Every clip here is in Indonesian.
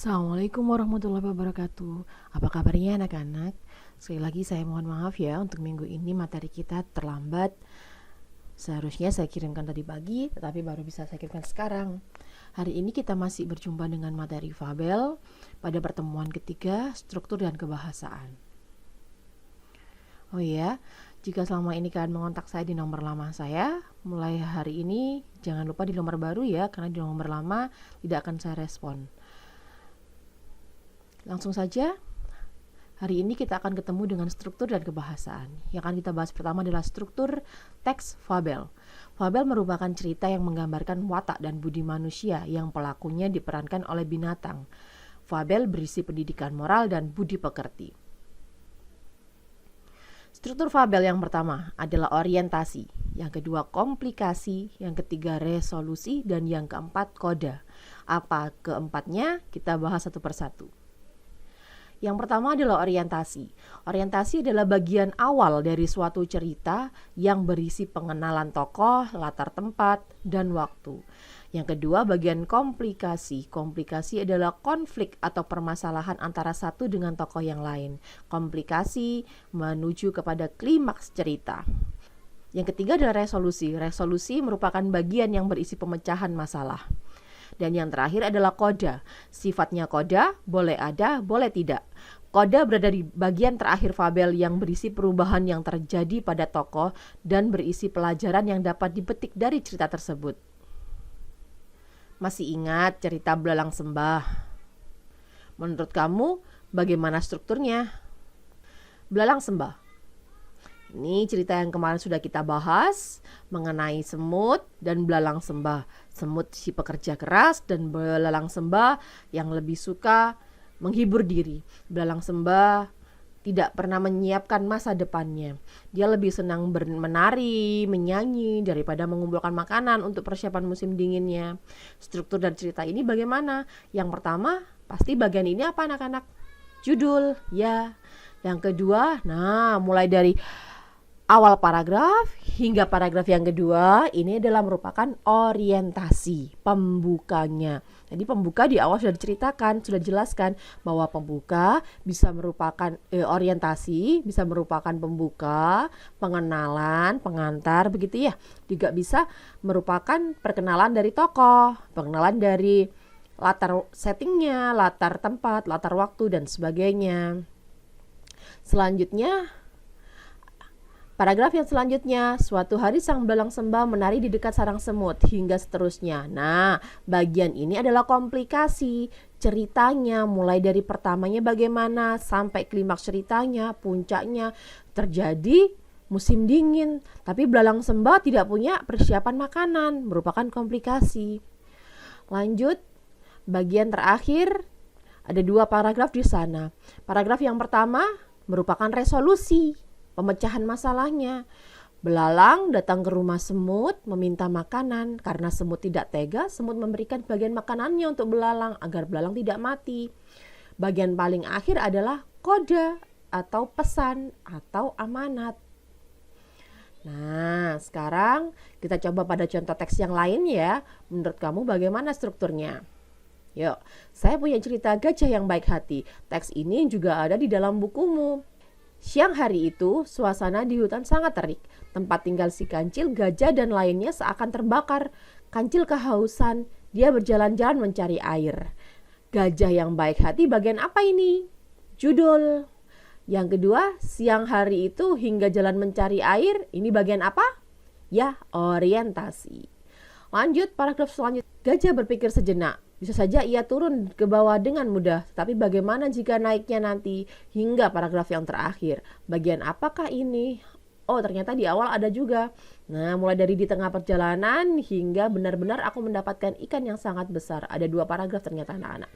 Assalamualaikum warahmatullahi wabarakatuh. Apa kabarnya anak-anak? Sekali lagi saya mohon maaf ya untuk minggu ini materi kita terlambat. Seharusnya saya kirimkan tadi pagi, tetapi baru bisa saya kirimkan sekarang. Hari ini kita masih berjumpa dengan materi fabel pada pertemuan ketiga, struktur dan kebahasaan. Oh iya, jika selama ini kalian mengontak saya di nomor lama saya, mulai hari ini jangan lupa di nomor baru ya, karena di nomor lama tidak akan saya respon. Langsung saja, hari ini kita akan ketemu dengan struktur dan kebahasaan. Yang akan kita bahas pertama adalah struktur teks fabel. Fabel merupakan cerita yang menggambarkan watak dan budi manusia yang pelakunya diperankan oleh binatang. Fabel berisi pendidikan moral dan budi pekerti. Struktur fabel yang pertama adalah orientasi, yang kedua komplikasi, yang ketiga resolusi, dan yang keempat koda. Apa keempatnya? Kita bahas satu persatu. Yang pertama adalah orientasi. Orientasi adalah bagian awal dari suatu cerita yang berisi pengenalan tokoh, latar tempat, dan waktu. Yang kedua, bagian komplikasi. Komplikasi adalah konflik atau permasalahan antara satu dengan tokoh yang lain. Komplikasi menuju kepada klimaks cerita. Yang ketiga adalah resolusi. Resolusi merupakan bagian yang berisi pemecahan masalah. Dan yang terakhir adalah koda. Sifatnya koda, boleh ada, boleh tidak. Koda berada di bagian terakhir fabel yang berisi perubahan yang terjadi pada tokoh dan berisi pelajaran yang dapat dipetik dari cerita tersebut. Masih ingat cerita Belalang Sembah? Menurut kamu, bagaimana strukturnya? Belalang Sembah. Ini cerita yang kemarin sudah kita bahas mengenai semut dan belalang sembah. Semut si pekerja keras dan belalang sembah yang lebih suka menghibur diri. Belalang sembah tidak pernah menyiapkan masa depannya. Dia lebih senang menari, menyanyi daripada mengumpulkan makanan untuk persiapan musim dinginnya. Struktur dan cerita ini bagaimana? Yang pertama, pasti bagian ini apa anak-anak? Judul, ya. Yang kedua, mulai dari awal paragraf hingga paragraf yang kedua ini adalah merupakan orientasi pembukanya. Jadi pembuka di awal sudah diceritakan, sudah dijelaskan bahwa pembuka bisa merupakan orientasi, bisa merupakan pembuka, pengenalan, pengantar begitu ya. Juga bisa merupakan perkenalan dari tokoh, pengenalan dari latar settingnya, latar tempat, latar waktu dan sebagainya. Selanjutnya paragraf yang selanjutnya, suatu hari sang belalang sembah menari di dekat sarang semut hingga seterusnya. Nah, bagian ini adalah komplikasi ceritanya, mulai dari pertamanya bagaimana sampai klimaks ceritanya, puncaknya terjadi musim dingin. Tapi belalang sembah tidak punya persiapan makanan, merupakan komplikasi. Lanjut, bagian terakhir ada 2 paragraf di sana. Paragraf yang pertama merupakan resolusi. Pemecahan masalahnya. Belalang datang ke rumah semut meminta makanan. Karena semut tidak tega, semut memberikan bagian makanannya untuk belalang agar belalang tidak mati. Bagian paling akhir adalah koda atau pesan atau amanat. Nah, sekarang kita coba pada contoh teks yang lain ya. Menurut kamu bagaimana strukturnya? Yuk, saya punya cerita gajah yang baik hati. Teks ini juga ada di dalam bukumu. Siang hari itu, suasana di hutan sangat terik. Tempat tinggal si kancil, gajah dan lainnya seakan terbakar. Kancil kehausan, dia berjalan-jalan mencari air. Gajah yang baik hati bagian apa ini? Judul. Yang kedua, siang hari itu hingga jalan mencari air, ini bagian apa? Ya, orientasi. Lanjut, paragraf selanjutnya. Gajah berpikir sejenak. Bisa saja ia turun ke bawah dengan mudah, tapi bagaimana jika naiknya nanti? Hingga paragraf yang terakhir. Bagian apakah ini? Oh, ternyata di awal ada juga. Nah, mulai dari di tengah perjalanan hingga benar-benar aku mendapatkan ikan yang sangat besar. Ada 2 paragraf ternyata anak-anak.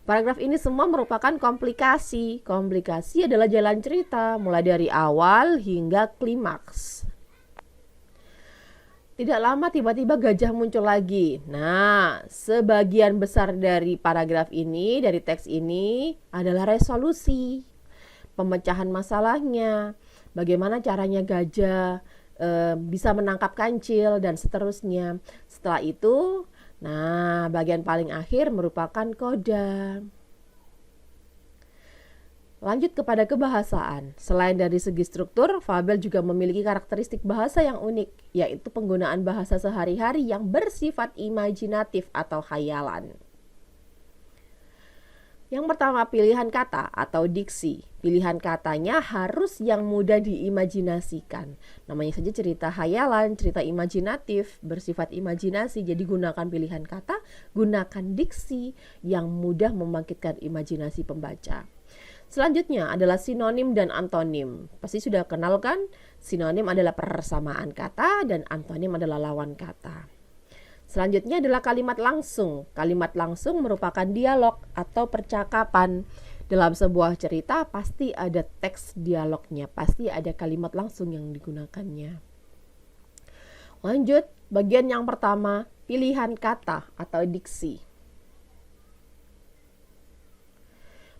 Paragraf ini semua merupakan komplikasi. Komplikasi adalah jalan cerita, mulai dari awal hingga klimaks. Tidak lama tiba-tiba gajah muncul lagi. Nah, sebagian besar dari paragraf ini, dari teks ini adalah resolusi. Pemecahan masalahnya. Bagaimana caranya gajah bisa menangkap kancil dan seterusnya. Setelah itu, nah bagian paling akhir merupakan koda. Lanjut kepada kebahasaan. Selain dari segi struktur, fabel juga memiliki karakteristik bahasa yang unik, yaitu penggunaan bahasa sehari-hari yang bersifat imajinatif atau khayalan. Yang pertama, pilihan kata atau diksi. Pilihan katanya harus yang mudah diimajinasikan. Namanya saja cerita khayalan, cerita imajinatif, bersifat imajinasi. Jadi gunakan pilihan kata, gunakan diksi yang mudah membangkitkan imajinasi pembaca. Selanjutnya adalah sinonim dan antonim. Pasti sudah kenal kan? Sinonim adalah persamaan kata dan antonim adalah lawan kata. Selanjutnya adalah kalimat langsung. Kalimat langsung merupakan dialog atau percakapan. Dalam sebuah cerita pasti ada teks dialognya, pasti ada kalimat langsung yang digunakannya. Lanjut, bagian yang pertama, pilihan kata atau diksi.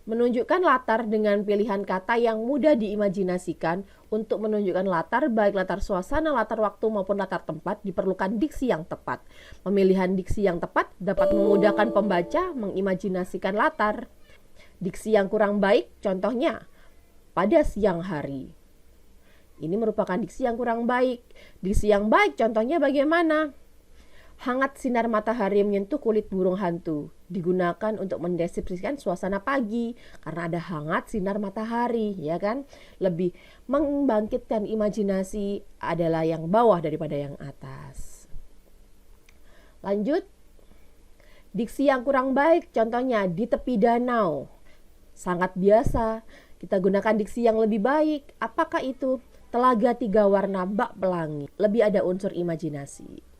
Menunjukkan latar dengan pilihan kata yang mudah diimajinasikan. Untuk menunjukkan latar, baik latar suasana, latar waktu maupun latar tempat, diperlukan diksi yang tepat. Pemilihan diksi yang tepat dapat memudahkan pembaca mengimajinasikan latar. Diksi yang kurang baik, contohnya pada siang hari. Ini merupakan diksi yang kurang baik. Diksi yang baik, contohnya bagaimana? Hangat sinar matahari menyentuh kulit burung hantu. Digunakan untuk mendeskripsikan suasana pagi karena ada hangat sinar matahari, ya kan? Lebih membangkitkan imajinasi adalah yang bawah daripada yang atas. Lanjut. Diksi yang kurang baik, contohnya di tepi danau. Sangat biasa. Kita gunakan diksi yang lebih baik. Apakah itu? Telaga 3 warna bak pelangi. Lebih ada unsur imajinasi.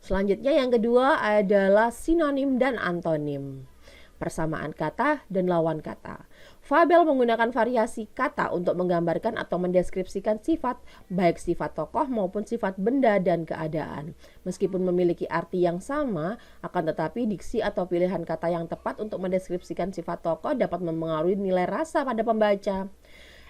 Selanjutnya yang kedua adalah sinonim dan antonim. Persamaan kata dan lawan kata. Fabel menggunakan variasi kata untuk menggambarkan atau mendeskripsikan sifat, baik sifat tokoh maupun sifat benda dan keadaan. Meskipun memiliki arti yang sama, akan tetapi diksi atau pilihan kata yang tepat untuk mendeskripsikan sifat tokoh dapat mempengaruhi nilai rasa pada pembaca.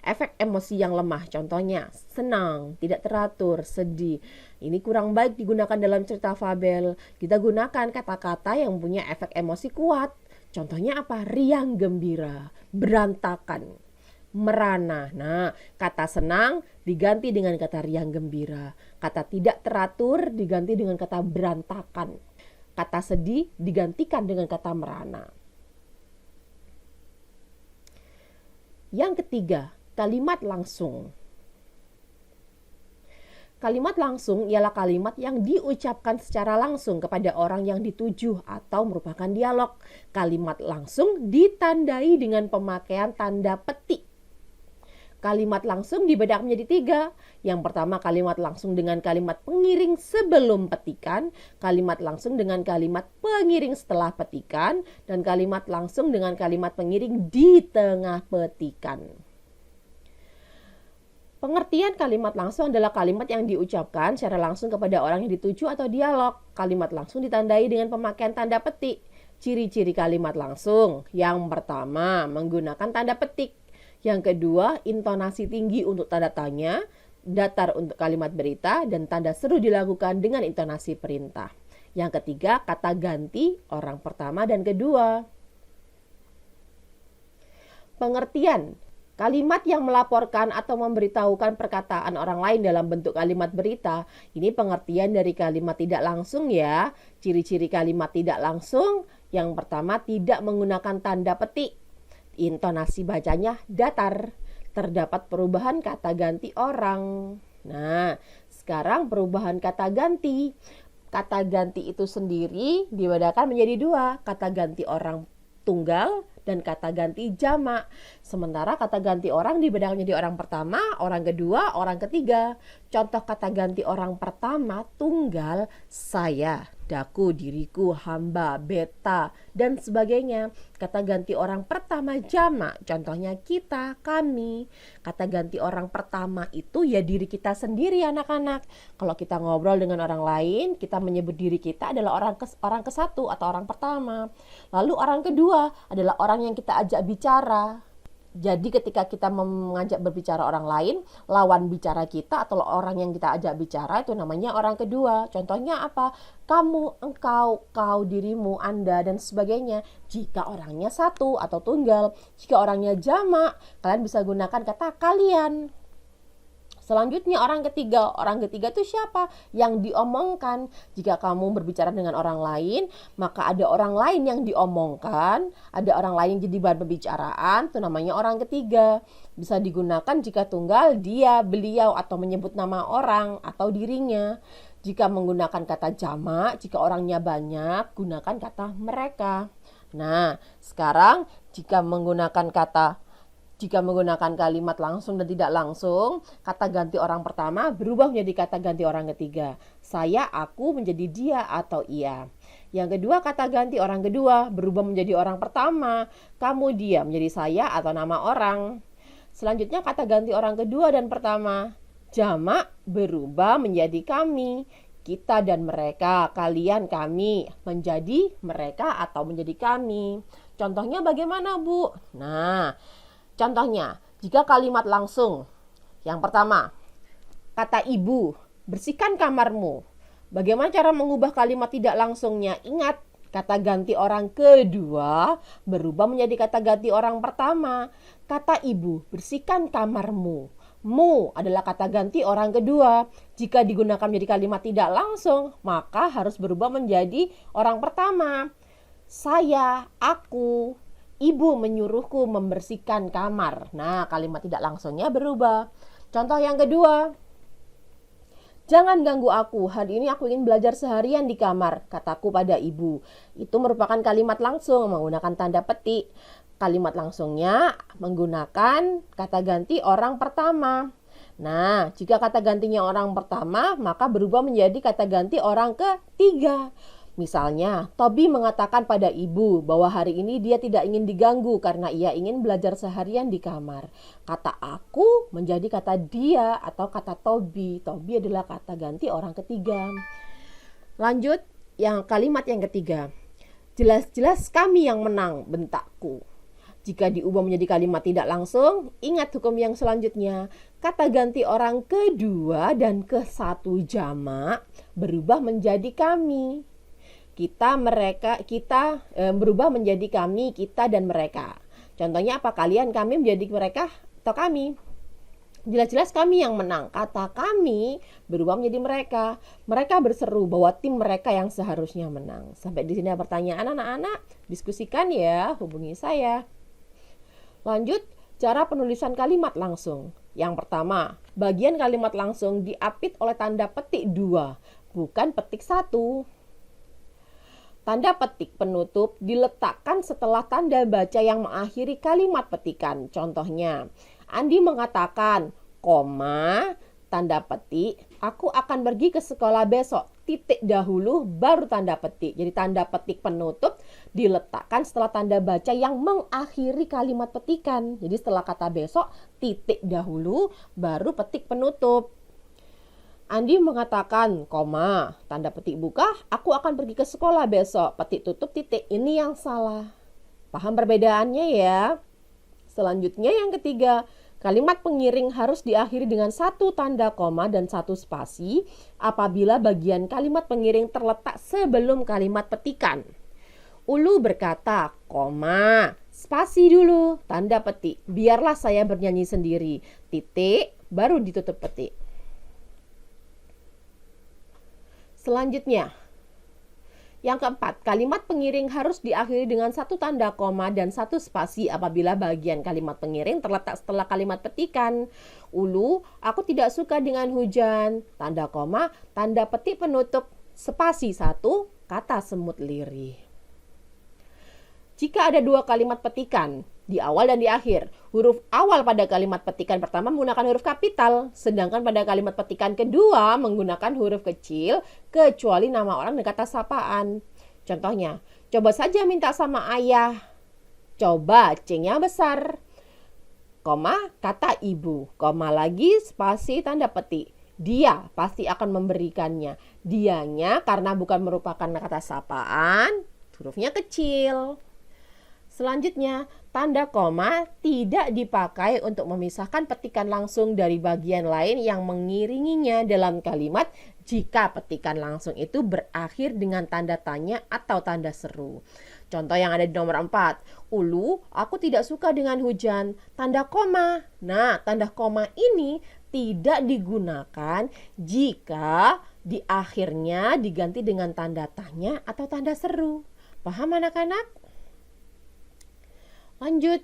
Efek emosi yang lemah, contohnya senang, tidak teratur, sedih. Ini kurang baik digunakan dalam cerita fabel. Kita gunakan kata-kata yang punya efek emosi kuat. Contohnya apa? Riang gembira, berantakan, merana. Nah, kata senang diganti dengan kata riang gembira. Kata tidak teratur diganti dengan kata berantakan. Kata sedih digantikan dengan kata merana. Yang ketiga, kalimat langsung. Kalimat langsung ialah kalimat yang diucapkan secara langsung kepada orang yang dituju atau merupakan dialog. Kalimat langsung ditandai dengan pemakaian tanda petik. Kalimat langsung dibedah menjadi 3. Yang pertama, kalimat langsung dengan kalimat pengiring sebelum petikan, kalimat langsung dengan kalimat pengiring setelah petikan, dan kalimat langsung dengan kalimat pengiring di tengah petikan. Pengertian kalimat langsung adalah kalimat yang diucapkan secara langsung kepada orang yang dituju atau dialog. Kalimat langsung ditandai dengan pemakaian tanda petik. Ciri-ciri kalimat langsung. Yang pertama, menggunakan tanda petik. Yang kedua, intonasi tinggi untuk tanda tanya, datar untuk kalimat berita, dan tanda seru dilakukan dengan intonasi perintah. Yang ketiga, kata ganti orang pertama dan kedua. Pengertian. Kalimat yang melaporkan atau memberitahukan perkataan orang lain dalam bentuk kalimat berita. Ini pengertian dari kalimat tidak langsung ya. Ciri-ciri kalimat tidak langsung. Yang pertama, tidak menggunakan tanda petik. Intonasi bacanya datar. Terdapat perubahan kata ganti orang. Nah, sekarang perubahan kata ganti. Kata ganti itu sendiri dibedakan menjadi 2. Kata ganti orang tunggal dan kata ganti jamak. Sementara kata ganti orang dibedakan menjadi orang pertama, orang kedua, orang ketiga. Contoh kata ganti orang pertama, tunggal, saya, daku, diriku, hamba, beta, dan sebagainya. Kata ganti orang pertama jamak, contohnya kita, kami. Kata ganti orang pertama itu ya diri kita sendiri anak-anak. Kalau kita ngobrol dengan orang lain, kita menyebut diri kita adalah orang ke-1 atau orang pertama. Lalu orang kedua adalah orang yang kita ajak bicara. Jadi ketika kita mengajak berbicara orang lain, lawan bicara kita atau orang yang kita ajak bicara itu namanya orang kedua. Contohnya apa? Kamu, engkau, kau, dirimu, Anda, dan sebagainya. Jika orangnya satu atau tunggal, jika orangnya jamak, kalian bisa gunakan kata kalian. Selanjutnya orang ketiga itu siapa? Yang diomongkan. Jika kamu berbicara dengan orang lain, maka ada orang lain yang diomongkan, ada orang lain yang jadi bahan pembicaraan, itu namanya orang ketiga. Bisa digunakan jika tunggal dia, beliau, atau menyebut nama orang atau dirinya. Jika menggunakan kata jamak, jika orangnya banyak, gunakan kata mereka. Nah, sekarang jika menggunakan kalimat langsung dan tidak langsung, kata ganti orang pertama berubah menjadi kata ganti orang ketiga. Saya, aku menjadi dia atau ia. Yang kedua, kata ganti orang kedua berubah menjadi orang pertama. Kamu, dia menjadi saya atau nama orang. Selanjutnya, kata ganti orang kedua dan pertama. Jamak berubah menjadi kami. Kita dan mereka, kalian, kami, menjadi mereka atau menjadi kami. Contohnya bagaimana, Bu? Nah, contohnya, jika kalimat langsung, yang pertama, kata ibu, bersihkan kamarmu. Bagaimana cara mengubah kalimat tidak langsungnya? Ingat, kata ganti orang kedua berubah menjadi kata ganti orang pertama. Kata ibu, bersihkan kamarmu. Mu adalah kata ganti orang kedua. Jika digunakan menjadi kalimat tidak langsung, maka harus berubah menjadi orang pertama. Saya, aku, ibu menyuruhku membersihkan kamar. Nah, kalimat tidak langsungnya berubah. Contoh yang kedua. Jangan ganggu aku. Hari ini aku ingin belajar seharian di kamar, kataku pada ibu. Itu merupakan kalimat langsung menggunakan tanda petik. Kalimat langsungnya menggunakan kata ganti orang pertama. Nah, jika kata gantinya orang pertama, maka berubah menjadi kata ganti orang ketiga. Misalnya, Tobi mengatakan pada ibu bahwa hari ini dia tidak ingin diganggu karena ia ingin belajar seharian di kamar. Kata aku menjadi kata dia atau kata Tobi. Tobi adalah kata ganti orang ketiga. Lanjut, kalimat yang ketiga. Jelas-jelas kami yang menang, bentakku. Jika diubah menjadi kalimat tidak langsung, ingat hukum yang selanjutnya. Kata ganti orang kedua dan ke satu jamak berubah menjadi kami. Kita, mereka, kita berubah menjadi kami, kita, dan mereka. Contohnya apa? Kalian, kami menjadi mereka atau kami. Jelas-jelas kami yang menang. Kata kami berubah menjadi mereka. Mereka berseru bahwa tim mereka yang seharusnya menang. Sampai di sini ada pertanyaan anak-anak? Diskusikan ya, hubungi saya. Lanjut, cara penulisan kalimat langsung. Yang pertama, bagian kalimat langsung diapit oleh tanda petik 2, bukan petik 1. Tanda petik penutup diletakkan setelah tanda baca yang mengakhiri kalimat petikan. Contohnya, Andi mengatakan, koma, tanda petik, aku akan pergi ke sekolah besok, titik dahulu, baru tanda petik. Jadi tanda petik penutup diletakkan setelah tanda baca yang mengakhiri kalimat petikan. Jadi setelah kata besok, titik dahulu, baru petik penutup. Andi mengatakan, koma, tanda petik buka, aku akan pergi ke sekolah besok, petik tutup, titik. Ini yang salah. Paham perbedaannya ya? Selanjutnya yang ketiga, kalimat pengiring harus diakhiri dengan satu tanda koma dan satu spasi apabila bagian kalimat pengiring terletak sebelum kalimat petikan. Ulu berkata, koma, spasi dulu, tanda petik. Biarlah saya bernyanyi sendiri, titik, baru ditutup petik. Selanjutnya, yang keempat, kalimat pengiring harus diakhiri dengan satu tanda koma dan satu spasi apabila bagian kalimat pengiring terletak setelah kalimat petikan. Ulu, aku tidak suka dengan hujan, tanda koma, tanda petik penutup, spasi 1, kata semut lirih. Jika ada dua kalimat petikan, di awal dan di akhir, huruf awal pada kalimat petikan pertama menggunakan huruf kapital, sedangkan pada kalimat petikan kedua menggunakan huruf kecil, kecuali nama orang dan kata sapaan. Contohnya, coba saja minta sama ayah. Coba, C-nya besar. Koma, kata ibu. Koma lagi, spasi, tanda petik. Dia pasti akan memberikannya. Dianya karena bukan merupakan kata sapaan, hurufnya kecil. Selanjutnya, tanda koma tidak dipakai untuk memisahkan petikan langsung dari bagian lain yang mengiringinya dalam kalimat jika petikan langsung itu berakhir dengan tanda tanya atau tanda seru. Contoh yang ada di nomor 4. Ulu, aku tidak suka dengan hujan. Tanda koma. Nah, tanda koma ini tidak digunakan jika di akhirnya diganti dengan tanda tanya atau tanda seru. Paham anak-anak? Lanjut.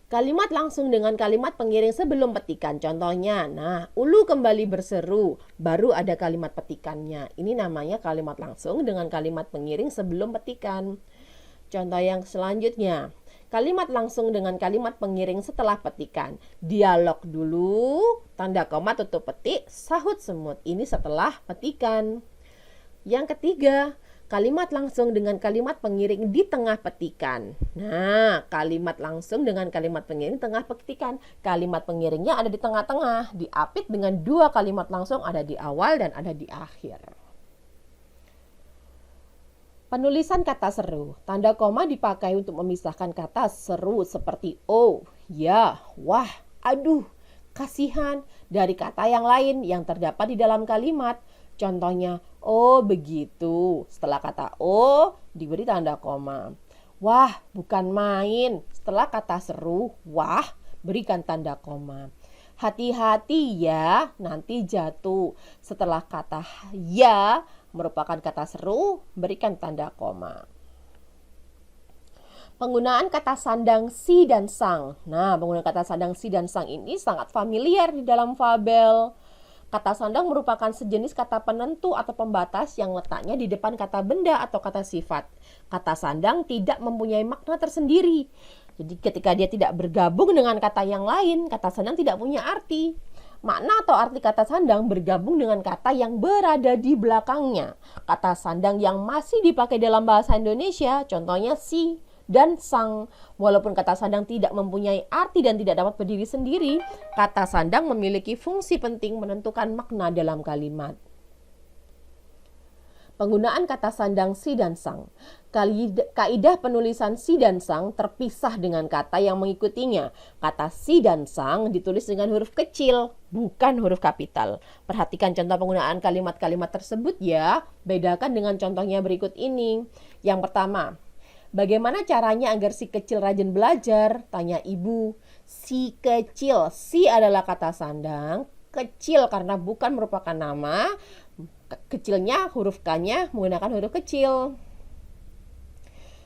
Kalimat langsung dengan kalimat pengiring sebelum petikan. Contohnya, nah, ulu kembali berseru, baru ada kalimat petikannya. Ini namanya kalimat langsung dengan kalimat pengiring sebelum petikan. Contoh yang selanjutnya, kalimat langsung dengan kalimat pengiring setelah petikan. Dialog dulu, tanda koma tutup petik, sahut semut. Ini setelah petikan. Yang ketiga, kalimat langsung dengan kalimat pengiring di tengah petikan. Nah, kalimat langsung dengan kalimat pengiring tengah petikan. Kalimat pengiringnya ada di tengah-tengah, diapit dengan dua kalimat langsung ada di awal dan ada di akhir. Penulisan kata seru. Tanda koma dipakai untuk memisahkan kata seru seperti oh, ya, wah, aduh, kasihan dari kata yang lain yang terdapat di dalam kalimat. Contohnya, oh begitu. Setelah kata oh diberi tanda koma. Wah, bukan main. Setelah kata seru, wah, berikan tanda koma. Hati-hati ya, nanti jatuh. Setelah kata ya merupakan kata seru, berikan tanda koma. Penggunaan kata sandang si dan sang. Nah, penggunaan kata sandang si dan sang ini sangat familiar di dalam fabel. Kata sandang merupakan sejenis kata penentu atau pembatas yang letaknya di depan kata benda atau kata sifat. Kata sandang tidak mempunyai makna tersendiri. Jadi ketika dia tidak bergabung dengan kata yang lain, kata sandang tidak punya arti. Makna atau arti kata sandang bergabung dengan kata yang berada di belakangnya. Kata sandang yang masih dipakai dalam bahasa Indonesia, contohnya si dan sang. Walaupun kata sandang tidak mempunyai arti dan tidak dapat berdiri sendiri, kata sandang memiliki fungsi penting menentukan makna dalam kalimat. Penggunaan kata sandang si dan sang. Kaidah penulisan si dan sang terpisah dengan kata yang mengikutinya. Kata si dan sang ditulis dengan huruf kecil, bukan huruf kapital. Perhatikan contoh penggunaan kalimat-kalimat tersebut ya. Bedakan dengan contohnya berikut ini. Yang pertama, bagaimana caranya agar si kecil rajin belajar? Tanya ibu. Si kecil, si adalah kata sandang, kecil karena bukan merupakan nama, kecilnya huruf K-nya menggunakan huruf kecil.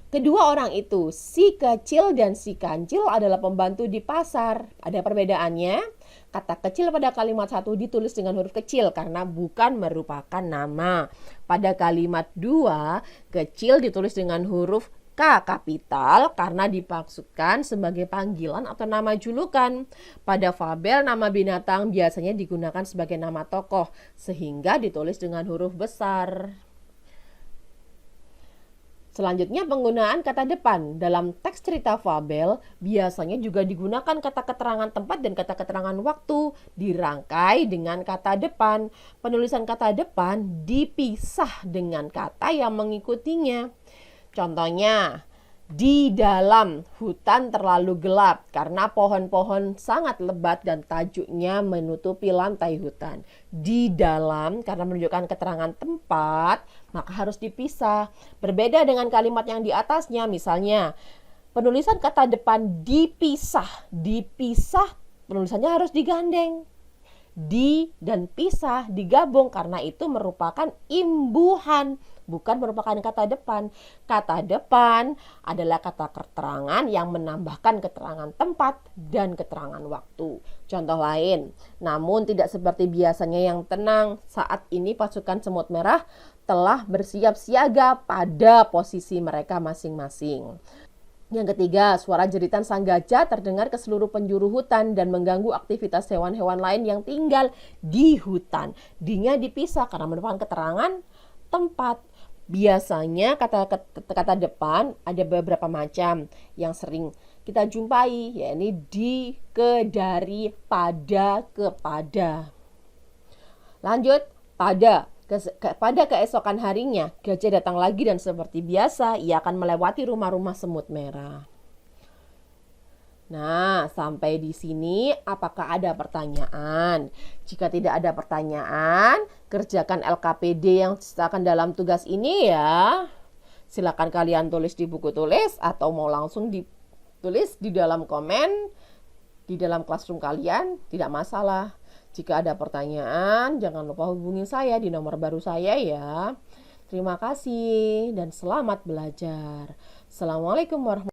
Kedua orang itu, si kecil dan si kancil adalah pembantu di pasar. Ada perbedaannya. Kata kecil pada kalimat 1 ditulis dengan huruf kecil karena bukan merupakan nama. Pada kalimat 2, kecil ditulis dengan huruf K kapital karena dimaksudkan sebagai panggilan atau nama julukan. Pada fabel, nama binatang biasanya digunakan sebagai nama tokoh, sehingga ditulis dengan huruf besar. Selanjutnya, penggunaan kata depan. Dalam teks cerita fabel, biasanya juga digunakan kata keterangan tempat dan kata keterangan waktu, dirangkai dengan kata depan. Penulisan kata depan dipisah dengan kata yang mengikutinya. Contohnya, di dalam hutan terlalu gelap karena pohon-pohon sangat lebat dan tajuknya menutupi lantai hutan. Di dalam karena menunjukkan keterangan tempat, maka harus dipisah. Berbeda dengan kalimat yang di atasnya, misalnya penulisan kata depan dipisah. Dipisah penulisannya harus digandeng. Di dan pisah digabung karena itu merupakan imbuhan, bukan merupakan kata depan. Kata depan adalah kata keterangan yang menambahkan keterangan tempat dan keterangan waktu. Contoh lain, namun tidak seperti biasanya yang tenang. Saat ini pasukan semut merah telah bersiap siaga pada posisi mereka masing-masing. Yang ketiga, suara jeritan sang gajah terdengar ke seluruh penjuru hutan dan mengganggu aktivitas hewan-hewan lain yang tinggal di hutan. D-nya dipisah karena merupakan keterangan tempat. Biasanya kata depan ada beberapa macam yang sering kita jumpai, yakni di, ke, dari, pada, kepada. Lanjut, pada. Pada keesokan harinya, gajah datang lagi dan seperti biasa, ia akan melewati rumah-rumah semut merah. Nah, sampai di sini apakah ada pertanyaan? Jika tidak ada pertanyaan, kerjakan LKPD yang disertakan dalam tugas ini ya. Silakan kalian tulis di buku tulis atau mau langsung ditulis di dalam komen di dalam classroom kalian, tidak masalah. Jika ada pertanyaan, jangan lupa hubungi saya di nomor baru saya ya. Terima kasih dan selamat belajar. Assalamualaikum warahmatullahi wabarakatuh.